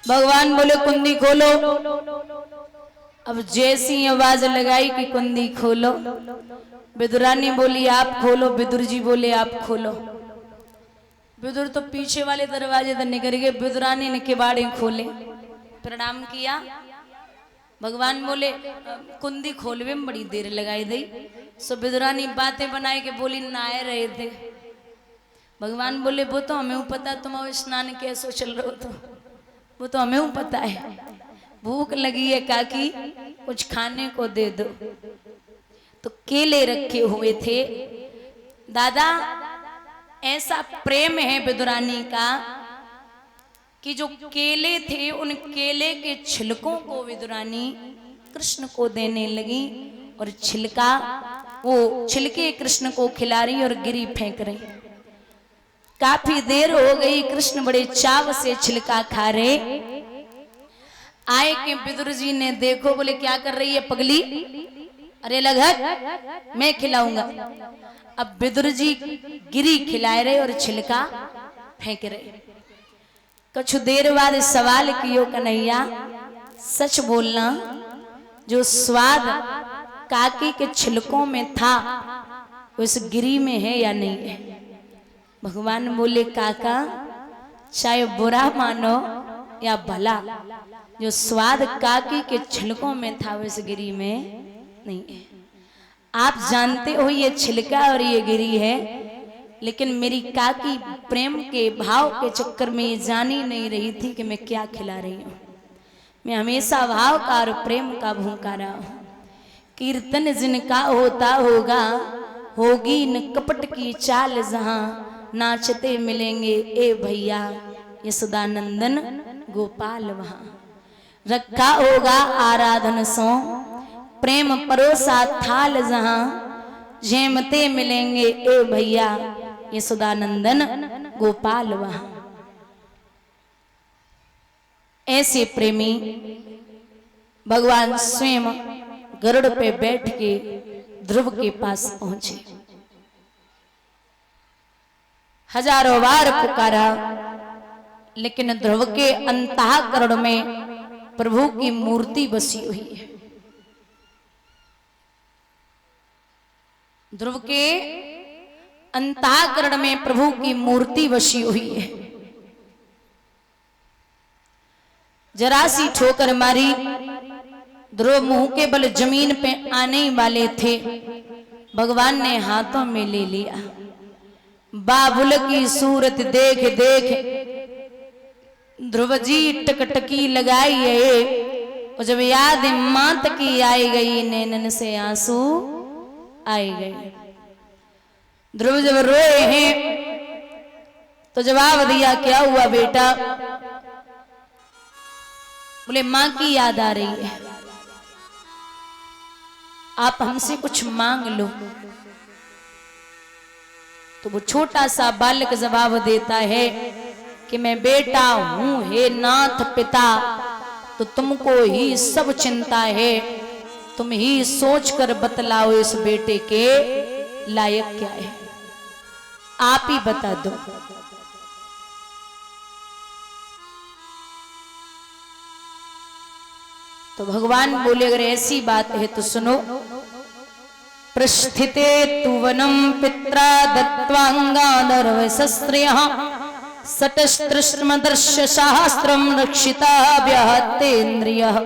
भगवान बोले कुंडी खोलो। अब जैसी आवाज लगाई कि कुंडी खोलो, विदुरानी बोली आप खोलो, विदुर जी बोले आप खोलो। विदुर तो पीछे वाले दरवाजे से निकल गए, विदुरानी ने किवाड़े खोले, प्रणाम किया। भगवान बोले कुंडी खोलवे में बड़ी देर लगाई दी। सो विदुरानी बातें बनाए के बोली नहाए रहे थे। भगवान बोले वो तो हमें पता, तुम स्नान कैसे चल रहे हो, तो वो तो हमें पता है। भूख लगी है काकी, कुछ खाने को दे दो। तो केले रखे हुए थे। दादा ऐसा प्रेम है विदुरानी का कि जो केले थे उन केले के छिलकों को विदुरानी कृष्ण को देने लगी, और छिलका वो छिलके कृष्ण को खिला रही और गिरी फेंक रही। काफी देर हो गई, कृष्ण बड़े चाव से छिलका खा रहे। आए के विदुर जी ने देखो, बोले क्या कर रही है पगली, अरे लगत मैं खिलाऊंगा। अब विदुर जी गिरी खिलाए रहे और छिलका फेंक रहे। कुछ देर बाद सवाल कियो कन्हैया सच बोलना, जो स्वाद काकी के छिलकों में था उस गिरी में है या नहीं है। भगवान बोले काका चाहे बुरा मानो या भला, जो स्वाद काकी के छिलकों में था उस गिरी में नहीं है। आप जानते हो ये छिलका और ये गिरी है, लेकिन मेरी काकी प्रेम के भाव के चक्कर में ये जान ही नहीं रही थी कि मैं क्या खिला रही हूँ। मैं हमेशा भाव का और प्रेम का भूखा रहा हूँ। कीर्तन जिनका होता होगा, होगी न कपट की चाल, जहां नाचते मिलेंगे ए भैया यशोदानंदन गोपाल, वहां रखा होगा आराधन सो प्रेम परोसा थाल, जहां झेमते मिलेंगे ए भैया यशोदानंदन गोपाल, वहां। ऐसे प्रेमी भगवान स्वयं गरुड़ पे बैठ के ध्रुव के पास पहुंचे। हजारों बार पुकारा, लेकिन ध्रुव के अंतःकरण में प्रभु की मूर्ति बसी हुई है। ध्रुव के अंतःकरण में प्रभु की मूर्ति बसी हुई है। जरा सी ठोकर मारी, ध्रुव मुंह के बल जमीन पे आने ही वाले थे। भगवान ने हाथों में ले लिया। बाबुल की सूरत देख देख ध्रुव जी टकटकी लगाई है, और जब याद मात की आई गई, नैनन से आंसू आए गए। ध्रुव जब रोए हैं तो जवाब दिया क्या हुआ बेटा, बोले मां की याद आ रही है, आप हमसे कुछ मांग लो। तो वो छोटा सा बालक जवाब देता है कि मैं बेटा हूं हे नाथ पिता, तो तुमको ही सब चिंता है, तुम ही सोच कर बतलाओ इस बेटे के लायक क्या है, आप ही बता दो। तो भगवान बोले अगर ऐसी बात है तो सुनो। प्रस्थिते तु वनम पित्रा दत्वांगानर्वशस्त्रियः सटस्त्रश्रमदर्श्य शास्त्रम रक्षिता व्याहतेन्द्रियः।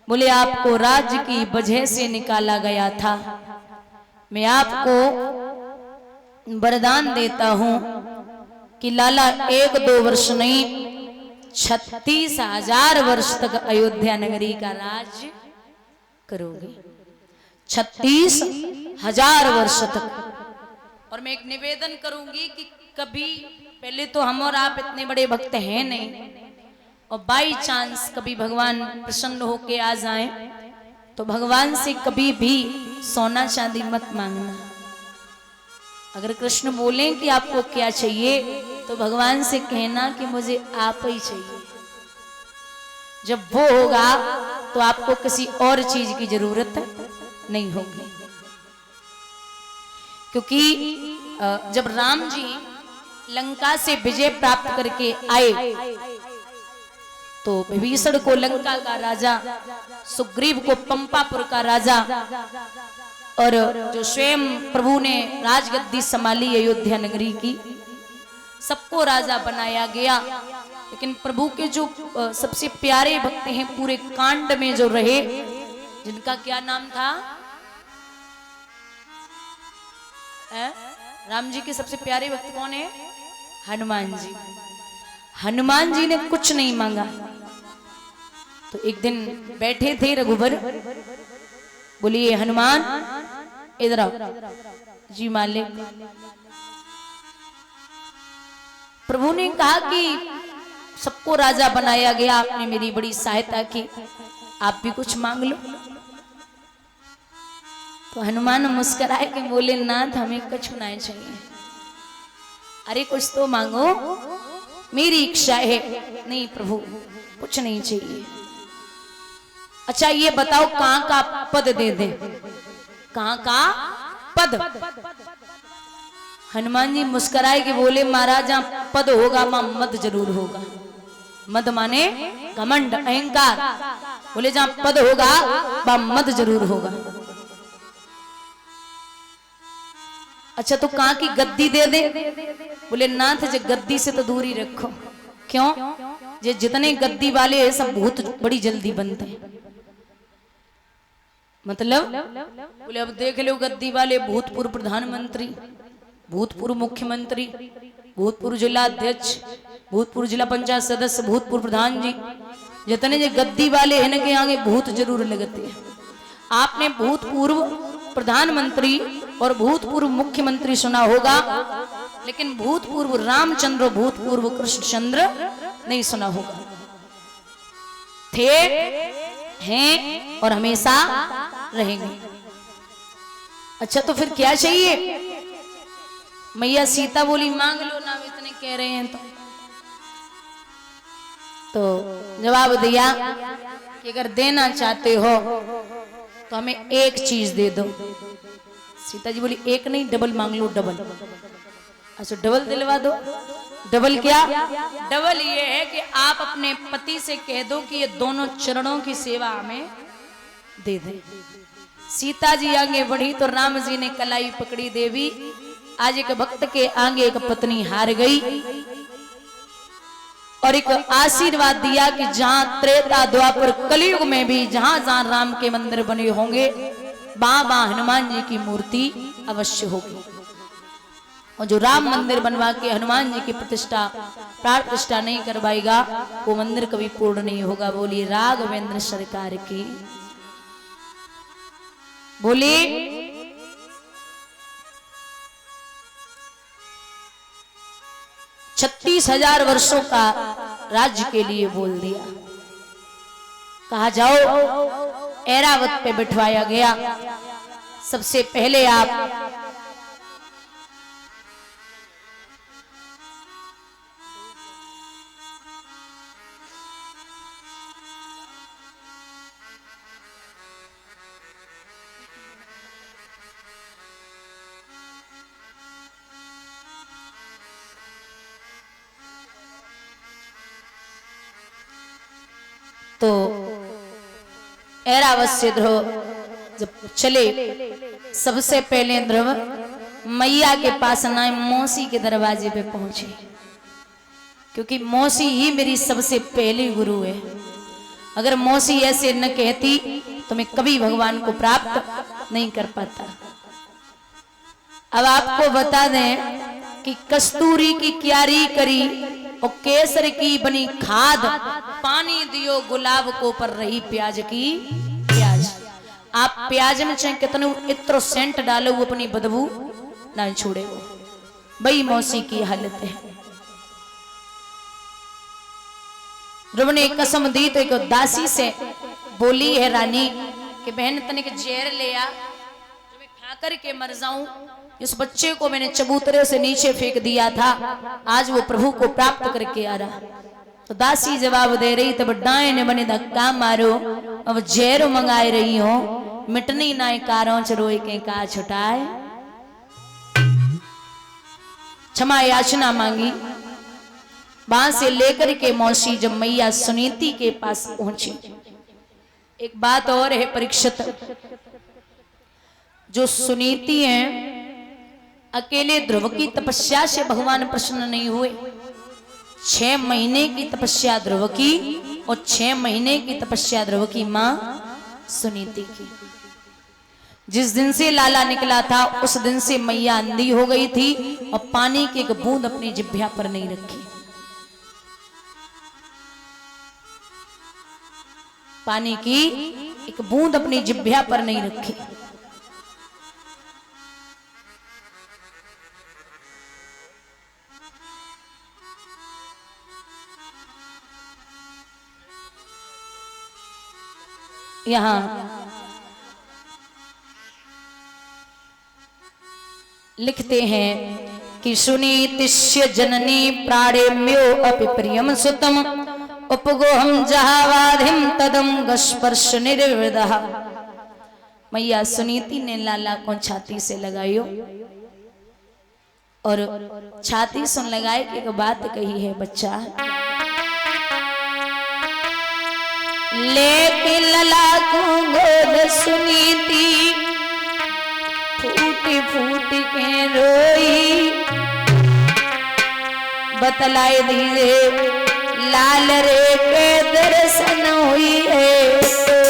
बोले आपको राज्य की वजह से निकाला गया था, मैं आपको वरदान देता हूं कि लाला 1-2 वर्ष नहीं 36,000 वर्ष तक अयोध्या नगरी का राज करोगे। 36,000 वर्ष तक। और मैं एक निवेदन करूंगी कि कभी, पहले तो हम और आप इतने बड़े भक्त हैं नहीं, और बाई चांस कभी भगवान प्रसन्न होके आ जाएं तो भगवान से कभी भी सोना चांदी मत मांगना। अगर कृष्ण बोलें कि आपको क्या चाहिए तो भगवान से कहना कि मुझे आप ही चाहिए। जब वो होगा तो आपको किसी और चीज की जरूरत नहीं होगी। क्योंकि जब राम जी लंका से विजय प्राप्त करके आए तो विभीषण को लंका का राजा, सुग्रीव को पंपापुर का राजा, और जो स्वयं प्रभु ने राजगद्दी संभाली अयोध्या नगरी की, सबको राजा बनाया गया। लेकिन प्रभु के जो सबसे प्यारे भक्त हैं पूरे कांड में जो रहे, जिनका क्या नाम था? राम जी के सबसे प्यारे भक्त कौन है? हनुमान जी। हनुमान जी ने कुछ नहीं मांगा। तो एक दिन बैठे थे रघुबर, बोलिए हनुमान इधर आओ। जी मालिक। प्रभु ने कहा कि सबको राजा बनाया गया, आपने मेरी बड़ी सहायता की, आप भी कुछ मांग लो। तो हनुमान मुस्कुराए के बोले नाथ हमें कुछ नहीं चाहिए। अरे कुछ तो मांगो, मेरी इच्छा है। नहीं प्रभु कुछ नहीं चाहिए। अच्छा ये बताओ कहां का पद दे दे? कहां का पद? हनुमान जी मुस्कुराए के बोले महाराज जहां पद होगा वहां मद जरूर होगा। मद माने घमंड, अहंकार। बोले जहां पद होगा वहां मद जरूर होगा। अच्छा तो कहां की गद्दी दे दे? बोले नाथ जे गद्दी से तो दूर ही रखो। क्यों? जे जितने गद्दी वाले हैं सब बहुत बड़ी जल्दी बनते हैं। मतलब बोले अब देख लो गद्दी वाले भूतपूर्व प्रधानमंत्री, भूतपूर्व मुख्यमंत्री, भूतपूर्व जिला अध्यक्ष, भूतपूर्व जिला पंचायत सदस्य, भूतपूर्व प्रधान जी, जितने जो गद्दी वाले हैं इनके आगे भूत जरूर लगते हैं। आपने भूतपूर्व प्रधानमंत्री और भूतपूर्व मुख्यमंत्री सुना होगा, लेकिन भूतपूर्व रामचंद्र, भूतपूर्व कृष्णचंद्र नहीं सुना होगा। थे, हैं और हमेशा रहेंगे। अच्छा तो फिर क्या चाहिए? मैया सीता बोली मांग लो ना, इतने कह रहे हैं तो जवाब दिया कि अगर देना चाहते हो तो हमें एक चीज दे दो। सीता जी बोली एक नहीं डबल मांग लो, डबल। अच्छा डबल दिलवा दो। डबल क्या? डबल ये है कि आप अपने पति से कह दो कि ये दोनों चरणों की सेवा हमें दे दे। सीता जी आगे बढ़ी तो राम जी ने कलाई पकड़ी देवी। आज एक भक्त के आगे एक पत्नी हार गई और एक आशीर्वाद दिया कि जहां त्रेता द्वापर कलयुग में भी जहां जहां राम के मंदिर बने होंगे वहां हनुमान जी की मूर्ति अवश्य होगी। और जो राम मंदिर बनवा के हनुमान जी की प्रतिष्ठा प्राण प्रतिष्ठा नहीं करवाएगा वो मंदिर कभी पूर्ण नहीं होगा। बोलिए राघवेंद्र सरकार की। बोलिए 36,000 वर्षों का राज्य के लिए बोल दिया। कहा जाओ ऐरावत पे बिठवाया गया। सबसे पहले आप तो ऐरावत से ध्रुव जब चले सबसे पहले ध्रुव मैया के पास ना मौसी के दरवाजे पे पहुंचे, क्योंकि मौसी ही मेरी सबसे पहली गुरु है। अगर मौसी ऐसे न कहती तो मैं कभी भगवान को प्राप्त नहीं कर पाता। अब आपको बता दें कि कस्तूरी की क्यारी करी और केसर की बनी खाद, पानी दियो गुलाब को पर रही प्याज की प्याज। आप प्याज में चाहे कितने इत्र सेंट डालो वो अपनी बदबू ना छोड़े। वही मौसी की हालत है। ध्रुव ने कसम दी तो एक दासी से बोली है रानी कि बहन तनिक जहर ले आ, जो मैं खा कर के मर जाऊं। इस बच्चे को मैंने चबूतरे से नीचे फेंक दिया था, आज वो प्रभु को प्राप्त करके आ रहा। तो दासी जवाब दे रही तब डाय ने बने धक्का मारो, अब जहर मंगाए रही हो, मिटनी नाय कारों चरोय के का छुटाए। क्षमा याचना मांगी। वहां से लेकर के मौसी जब मैया सुनीति के पास पहुंची, एक बात और है परीक्षित, जो सुनीति है अकेले ध्रुव की तपस्या से भगवान प्रसन्न नहीं हुए। 6 महीने की तपस्या ध्रुव की और 6 महीने की तपस्या ध्रुव की मां सुनीति की। जिस दिन से लाला निकला था उस दिन से मैया अंधी हो गई थी और पानी की एक बूंद अपनी जिह्वा पर नहीं रखी। पानी की एक बूंद अपनी जिह्वा पर नहीं रखी। यहां लिखते हैं कि सुनीतिस्य जननी प्राणेम्यो अपि प्रियम सुतम उपगोहम जहावाधिम तदम गस्पर्श निर्वृदः। मैया सुनीति ने लाला को छाती से लगायो और छाती सुन लगाए कि एक बात कही है, बच्चा लेके लला को गोद सुनीति फूटी फूटी के रोई, बतलाए दीजिए लाल रे के दर्शन हुई है।